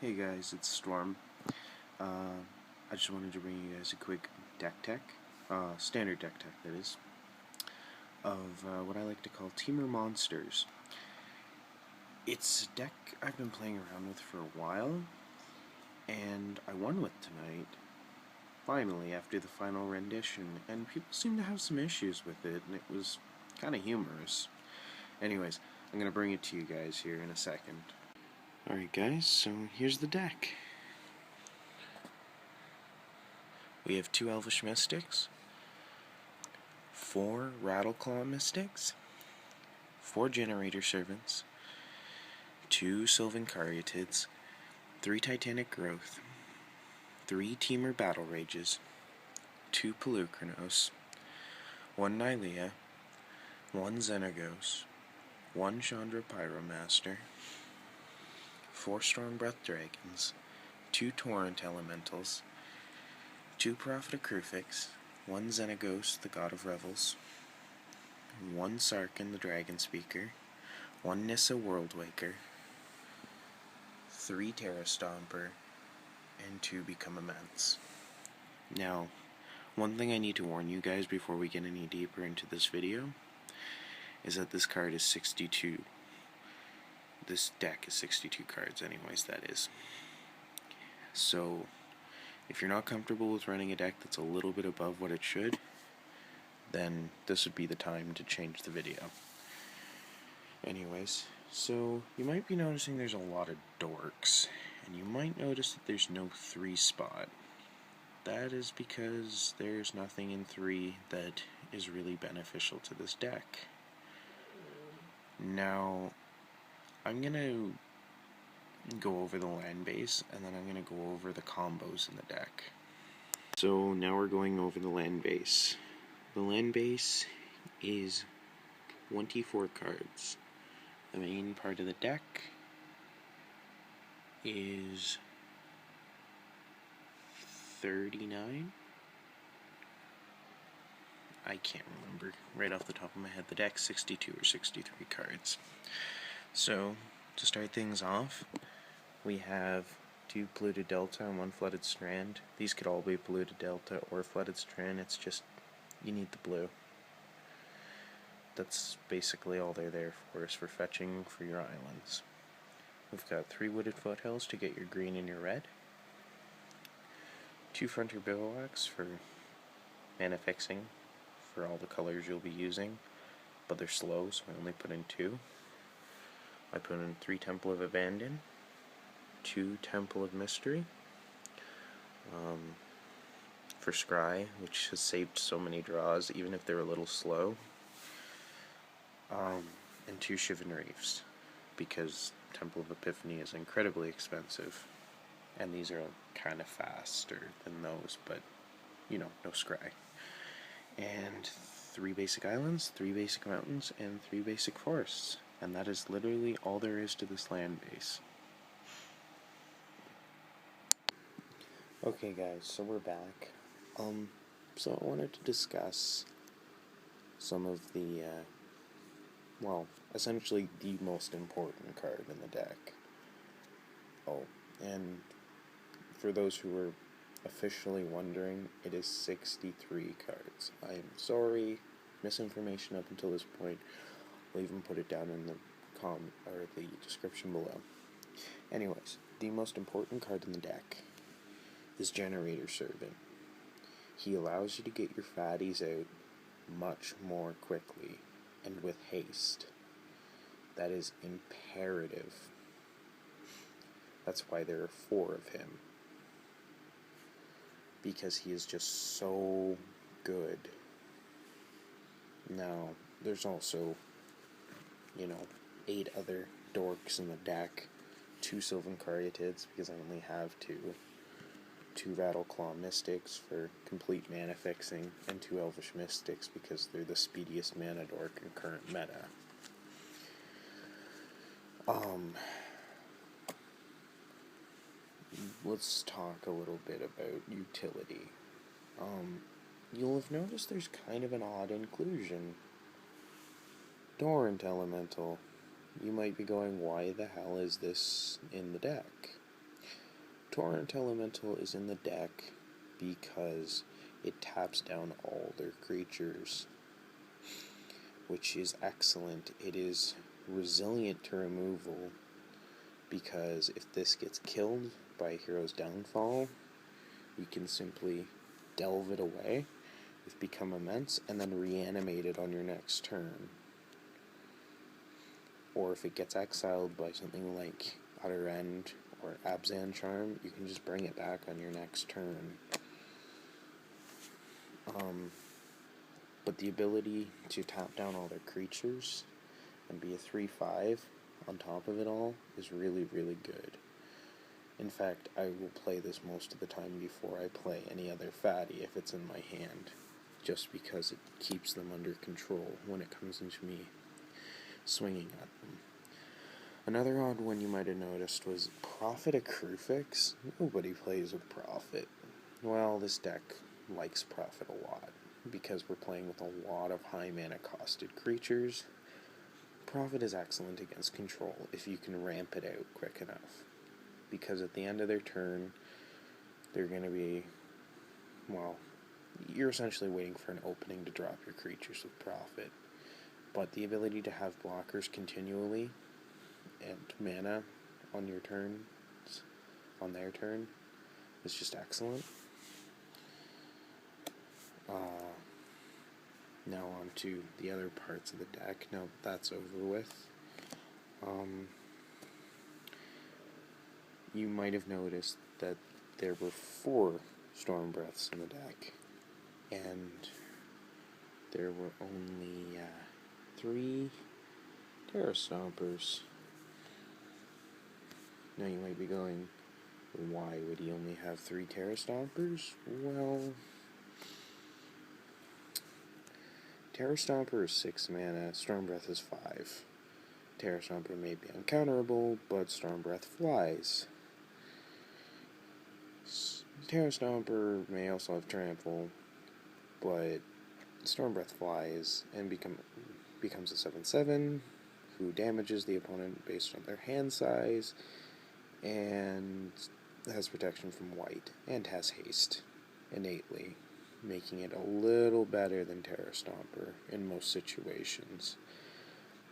Hey guys, it's Storm. I just wanted to bring you guys a quick deck tech, standard deck tech that is, of what I like to call Temur monsters. It's a deck I've been playing around with for a while, and I won with tonight, finally, after the final rendition, and people seem to have some issues with it, and it was kind of humorous. Anyways, I'm going to bring it to you guys here in a second. Alright guys, so here's the deck. We have 2 elvish mystics, 4 rattleclaw mystics, 4 generator servants, 2 sylvan caryatids, 3 titanic growth, 3 Temur battle rages, 2 polukranos, 1 nylea, 1 xenagos, 1 Chandra pyromaster, 4 stormbreath dragons, 2 torrent elementals, 2 prophet of kruphix, 1 xenagos, the god of revels, 1 Sarkhan, the dragonspeaker, 1 nissa, worldwaker, 3 terra stomper, and 2 become immense. Now, one thing I need to warn you guys before we get any deeper into this video is that this card is 62. This deck is 62 cards anyways, that is. So, if you're not comfortable with running a deck that's a little bit above what it should, then this would be the time to change the video. Anyways, so you might be noticing there's a lot of dorks, and you might notice that there's no 3 spot. That is because there's nothing in 3 that is really beneficial to this deck. Now, I'm gonna go over the land base, and then I'm going to go over the combos in the deck. So now we're going over the land base. The land base is 24 cards. The main part of the deck is 39? I can't remember right off the top of my head. The deck's 62 or 63 cards. So, to start things off, we have 2 polluted delta and 1 flooded strand. These could all be polluted delta or flooded strand, it's just, you need the blue. That's basically all they're there for, is for fetching for your islands. We've got 3 wooded foothills to get your green and your red. 2 frontier bivouacs for mana fixing for all the colors you'll be using, but they're slow, so I only put in 2. I put in 3 Temple of Abandon, 2 Temple of Mystery, for Scry, which has saved so many draws, even if they're a little slow, and 2 Shivan reefs, because Temple of Epiphany is incredibly expensive, and these are kind of faster than those, but, you know, no Scry. And 3 basic islands, 3 basic mountains, and 3 basic forests, and that is literally all there is to this land base. Okay guys, so we're back. So I wanted to discuss some of the, well, essentially the most important card in the deck. Oh, and for those who are officially wondering, it is 63 cards. I am sorry, misinformation up until this point. I'll even put it down in the the description below. Anyways, the most important card in the deck is Generator Servant. He allows you to get your fatties out much more quickly and with haste. That is imperative. That's why there are 4 of him. Because he is just so good. Now, there's also, 8 other dorks in the deck. 2 sylvan caryatids, because I only have 2. 2 rattleclaw mystics for complete mana fixing, and 2 elvish mystics because they're the speediest mana dork in current meta. Let's talk a little bit about utility. You'll have noticed there's kind of an odd inclusion. Torrent elemental. You might be going, why the hell is this in the deck? Torrent Elemental is in the deck because it taps down all their creatures, which is excellent. It is resilient to removal because if this gets killed by a hero's downfall, you can simply delve it away with Become Immense and then reanimate it on your next turn. Or if it gets exiled by something like Utter End or Abzan Charm, you can just bring it back on your next turn. But the ability to tap down all their creatures and be a 3/5 on top of it all is really, really good. In fact, I will play this most of the time before I play any other fatty if it's in my hand, just because it keeps them under control when it comes into me swinging at them. Another odd one you might have noticed was Prophet of Kruphix. Nobody plays with Prophet. Well, this deck likes Prophet a lot, because we're playing with a lot of high mana costed creatures. Prophet is excellent against control if you can ramp it out quick enough, because at the end of their turn, they're going to be, well, you're essentially waiting for an opening to drop your creatures with Prophet. But the ability to have blockers continually and mana on your turns, on their turn, is just excellent. Now on to the other parts of the deck. Now that's over with. You might have noticed that there were 4 stormbreaths in the deck, and there were only 3 terra stompers. Now you might be going, why would he only have 3 terra stompers? Well, Terra Stomper is 6 mana, Stormbreath is 5. Terra Stomper may be uncounterable, but Stormbreath flies. Terra Stomper may also have trample, but Stormbreath flies and becomes a 7/7, who damages the opponent based on their hand size, and has protection from white, and has haste innately, making it a little better than Terra Stomper in most situations.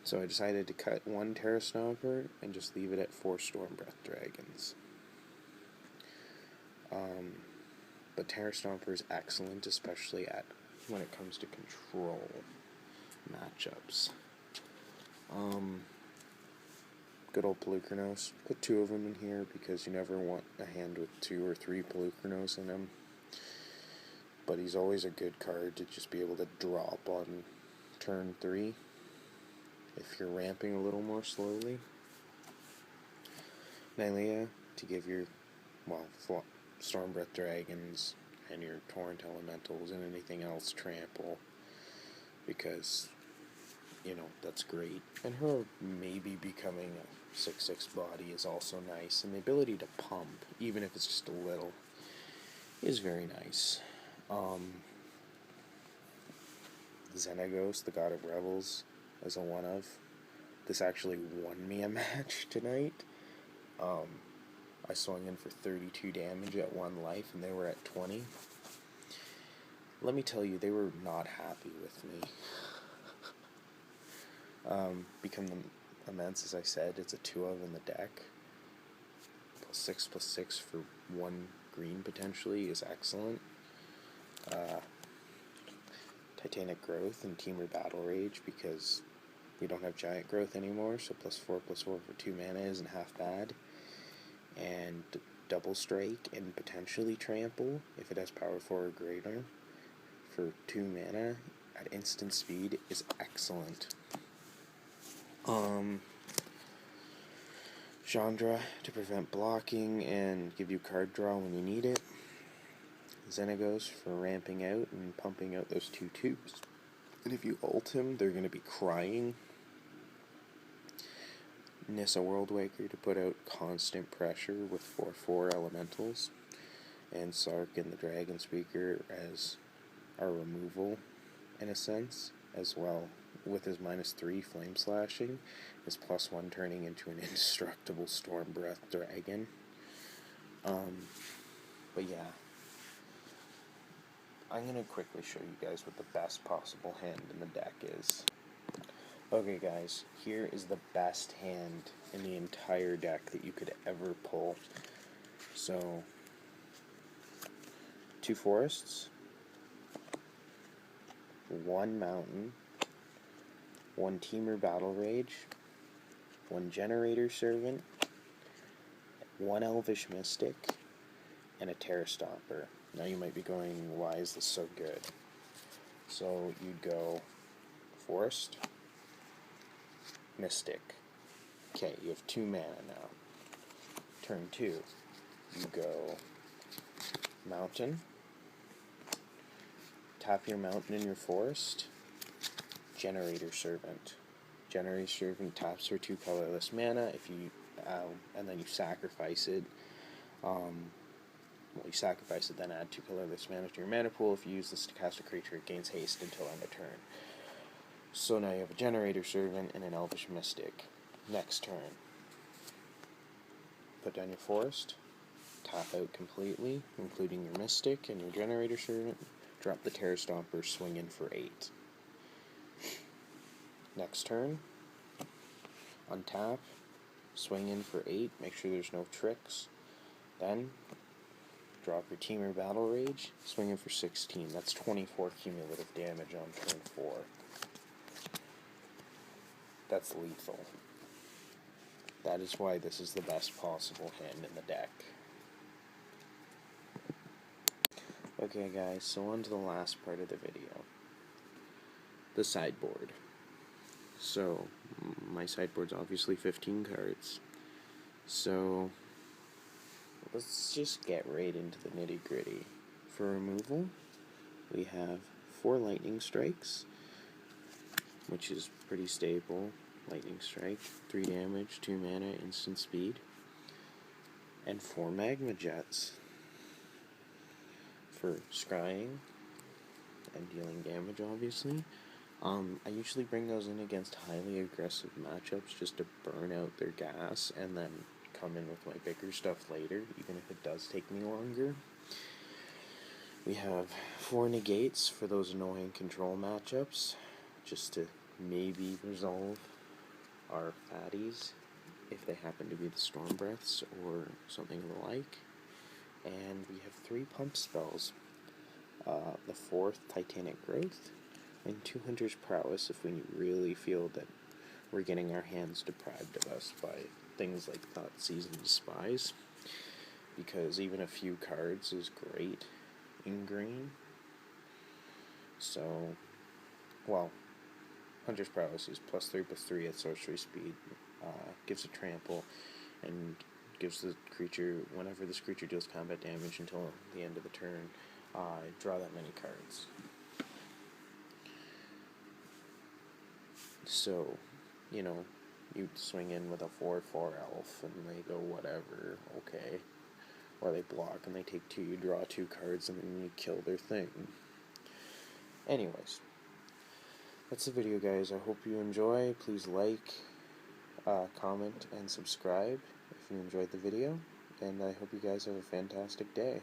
So I decided to cut 1 Terra Stomper and just leave it at 4 Stormbreath Dragons. But Terra Stomper is excellent, especially when it comes to control matchups. Good old polukranos. Put 2 of them in here because you never want a hand with 2 or 3 polukranos in them. But he's always a good card to just be able to drop on turn 3 if you're ramping a little more slowly. Nylea to give your, Stormbreath Dragons and your Torrent Elementals and anything else trample, because, that's great. And her maybe becoming a 6/6 body is also nice, and the ability to pump, even if it's just a little, is very nice. Xenagos, the god of revels, as a one-of. This actually won me a match tonight. I swung in for 32 damage at 1 life, and they were at 20. Let me tell you, they were not happy with me. Become immense, as I said, it's a 2-of in the deck. +6/+6 for 1 green potentially is excellent. Titanic Growth and Temur Battle Rage, because we don't have Giant Growth anymore, so +4/+4 for 2 mana isn't half bad. And Double Strike and potentially Trample, if it has power 4 or greater, for 2 mana at instant speed is excellent. Chandra to prevent blocking and give you card draw when you need it. Xenagos for ramping out and pumping out those 2 tubes. And if you ult him, they're going to be crying. Nissa Worldwaker to put out constant pressure with 4/4 elementals. And Sarkhan the Dragonspeaker as our removal, in a sense, as well. With his -3 flame slashing, his +1 turning into an indestructible Stormbreath Dragon. But yeah, I'm going to quickly show you guys what the best possible hand in the deck is. Okay guys, here is the best hand in the entire deck that you could ever pull. So, 2 forests, 1 mountain, 1 Temur battle rage, 1 generator servant, 1 elvish mystic, and a terra stomper. Now you might be going, why is this so good? So you'd go forest, mystic. Okay, you have 2 mana now. Turn 2, you go mountain, tap your mountain in your forest, generator servant. Generator servant taps for 2 colorless mana. If you and then you sacrifice it. You sacrifice it, then add 2 colorless mana to your mana pool. If you use this to cast a creature, it gains haste until end of turn. So now you have a generator servant and an elvish mystic. Next turn, put down your forest, tap out completely, including your mystic and your generator servant. Drop the terra stomper, swing in for 8. Next turn, untap, swing in for 8, make sure there's no tricks. Then, drop your Temur battle rage, swing in for 16. That's 24 cumulative damage on turn 4. That's lethal. That is why this is the best possible hand in the deck. Okay guys, so on to the last part of the video. The sideboard. So, my sideboard's obviously 15 cards. So, let's just get right into the nitty-gritty. For removal, we have 4 lightning strikes, which is pretty stable. Lightning strike, 3 damage, 2 mana, instant speed, and 4 magma jets for scrying and dealing damage, obviously. I usually bring those in against highly aggressive matchups just to burn out their gas and then come in with my bigger stuff later, even if it does take me longer. We have 4 negates for those annoying control matchups, just to maybe resolve our fatties if they happen to be the stormbreaths or something of the like. And we have 3 pump spells. The 4th, Titanic Growth, and 200's Prowess if we really feel that we're getting our hands deprived of us by things like Thoughtseize and Despise, because even a few cards is great in green. So, well, Hunter's Prowess is +3/+3 at sorcery speed, gives a trample, and gives the creature, whenever this creature deals combat damage until the end of the turn, draw that many cards. So, you know, you swing in with a 4/4 elf, and they go whatever, okay. Or they block and they take 2, you draw 2 cards, and then you kill their thing. Anyways, that's the video, guys. I hope you enjoy. Please like, comment, and subscribe if you enjoyed the video. And I hope you guys have a fantastic day.